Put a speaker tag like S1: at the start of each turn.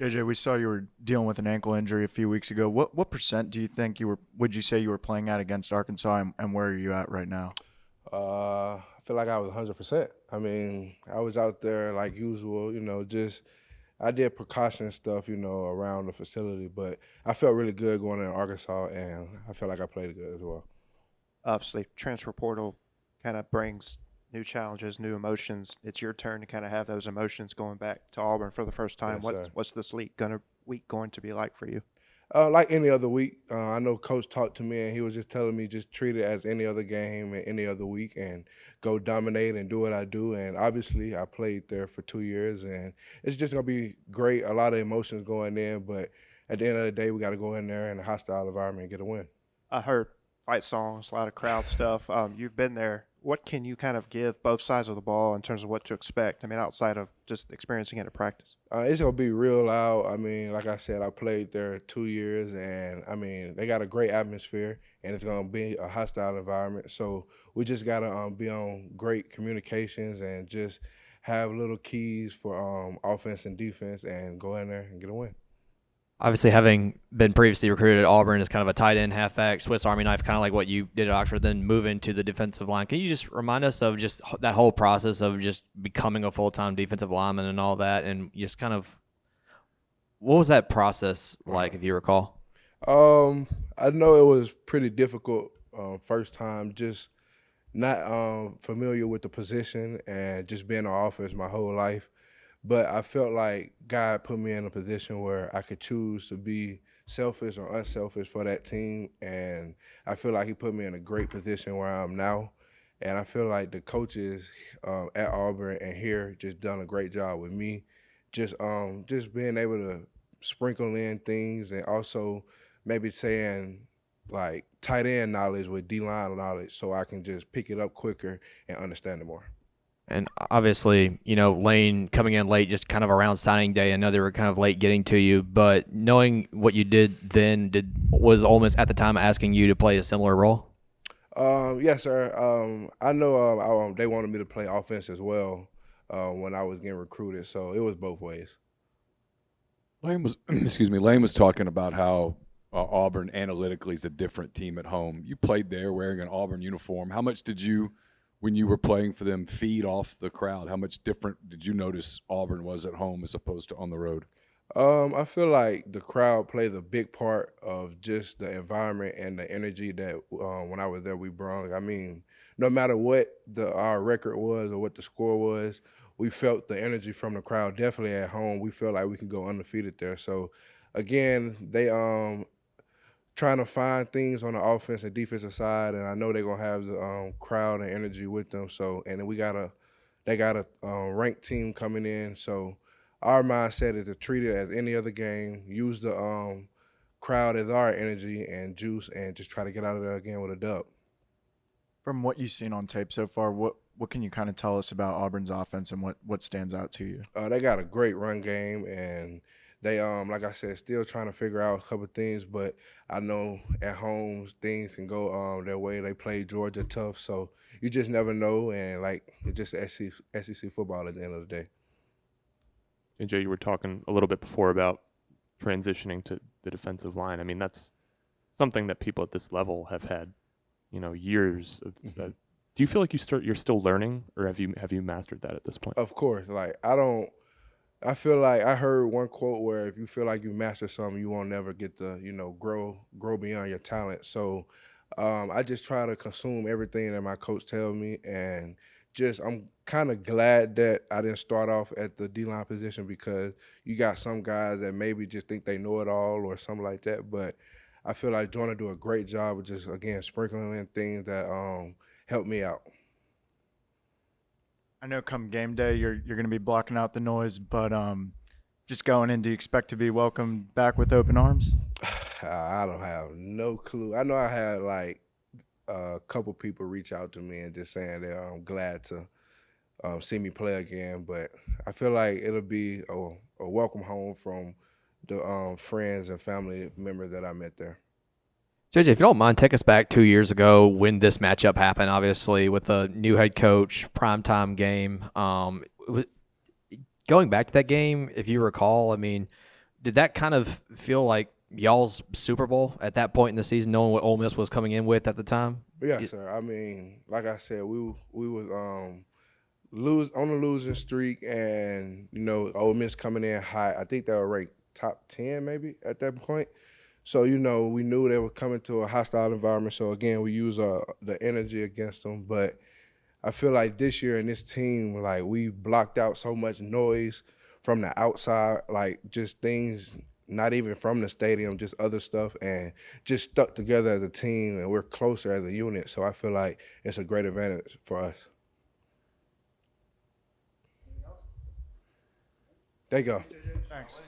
S1: JJ, we saw you were dealing with an ankle injury a few weeks ago. What percent do you think would you say you were playing at against Arkansas, and where are you at right now?
S2: I feel like I was 100%. I mean, I was out there like usual, just I did precaution stuff, around the facility, but I felt really good going in Arkansas, and I felt like I played good as well.
S3: Obviously, transfer portal kind of brings new challenges, new emotions. It's your turn to kind of have those emotions going back to Auburn for the first time.
S2: Yes, sir.
S3: What's this week going to be like for you?
S2: Like any other week, I know Coach talked to me and he was just telling me just treat it as any other game and any other week and go dominate and do what I do. And obviously, I played there for 2 years and it's just gonna be great. A lot of emotions going in, but at the end of the day, we got to go in there in a hostile environment and get a win.
S3: I heard fight songs, a lot of crowd stuff. You've been there. What can you kind of give both sides of the ball in terms of what to expect? I mean, outside of just experiencing it at practice.
S2: It's gonna be real loud. I mean, like I said, I played there 2 years, and I mean, they got a great atmosphere, and it's gonna be a hostile environment. So we just gotta be on great communications and just have little keys for offense and defense, and go in there and get a win.
S4: Obviously, having been previously recruited at Auburn as kind of a tight end, halfback, Swiss Army knife, kind of like what you did at Oxford, then move into the defensive line. Can you just remind us of just that whole process of just becoming a full-time defensive lineman and all that, and just kind of what was that process like, if you recall?
S2: I know it was pretty difficult first time, just not familiar with the position and just being on offense my whole life. But I felt like God put me in a position where I could choose to be selfish or unselfish for that team. And I feel like he put me in a great position where I am now. And I feel like the coaches at Auburn and here just done a great job with me. Just being able to sprinkle in things and also maybe saying like tight end knowledge with D-line knowledge so I can just pick it up quicker and understand it more.
S4: And obviously, Lane coming in late, just kind of around signing day. I know they were kind of late getting to you, but knowing what you did then, was Ole Miss at the time asking you to play a similar role?
S2: Yes, sir. I know they wanted me to play offense as well when I was getting recruited, so it was both ways.
S5: Lane was, excuse me, Lane was talking about how Auburn analytically is a different team at home. You played there wearing an Auburn uniform. How much did you, when you were playing for them, feed off the crowd? How much different did you notice Auburn was at home as opposed to on the road?
S2: I feel like the crowd plays a big part of just the environment and the energy that when I was there we brought. I mean, no matter what our record was or what the score was, we felt the energy from the crowd. Definitely at home, we feel like we can go undefeated there. So, again, they trying to find things on the offense and defensive side, and I know they're gonna have the crowd and energy with them. So, and then they got a ranked team coming in. So, our mindset is to treat it as any other game. Use the crowd as our energy and juice, and just try to get out of there again with a dub.
S1: From what you've seen on tape so far, what can you kind of tell us about Auburn's offense and what stands out to you?
S2: They got a great run game, and they like I said, still trying to figure out a couple of things. But I know at home things can go their way. They play Georgia tough, so you just never know. And like it's just SEC football at the end of the day.
S6: And Jay, you were talking a little bit before about transitioning to the defensive line. I mean, that's something that people at this level have had, years of.
S2: Mm-hmm.
S6: Do you feel like you're still learning, or have you mastered that at this point?
S2: Of course, like I feel like I heard one quote where if you feel like you master something, you won't never get to grow beyond your talent. So I just try to consume everything that my coach tells me, and I'm kind of glad that I didn't start off at the D-line position because you got some guys that maybe just think they know it all or something like that. But I feel like Jordan do a great job of just, again, sprinkling in things that help me out.
S1: I know come game day you're going to be blocking out the noise, but just going in, do you expect to be welcomed back with open arms?
S2: I don't have no clue. I know I had like a couple people reach out to me and just saying they're glad to see me play again, but I feel like it'll be a welcome home from the friends and family members that I met there.
S4: JJ, if you don't mind, take us back 2 years ago when this matchup happened, obviously, with a new head coach, primetime game. Going back to that game, if you recall, I mean, did that kind of feel like y'all's Super Bowl at that point in the season, knowing what Ole Miss was coming in with at the time?
S2: Yeah, sir. I mean, like I said, we was lose on a losing streak, and Ole Miss coming in hot. I think they were ranked top 10 maybe at that point. So we knew they were coming to a hostile environment. So again, we use the energy against them. But I feel like this year in this team, like we blocked out so much noise from the outside, like just things not even from the stadium, just other stuff, and just stuck together as a team, and we're closer as a unit. So I feel like it's a great advantage for us. There you go.
S1: Thanks.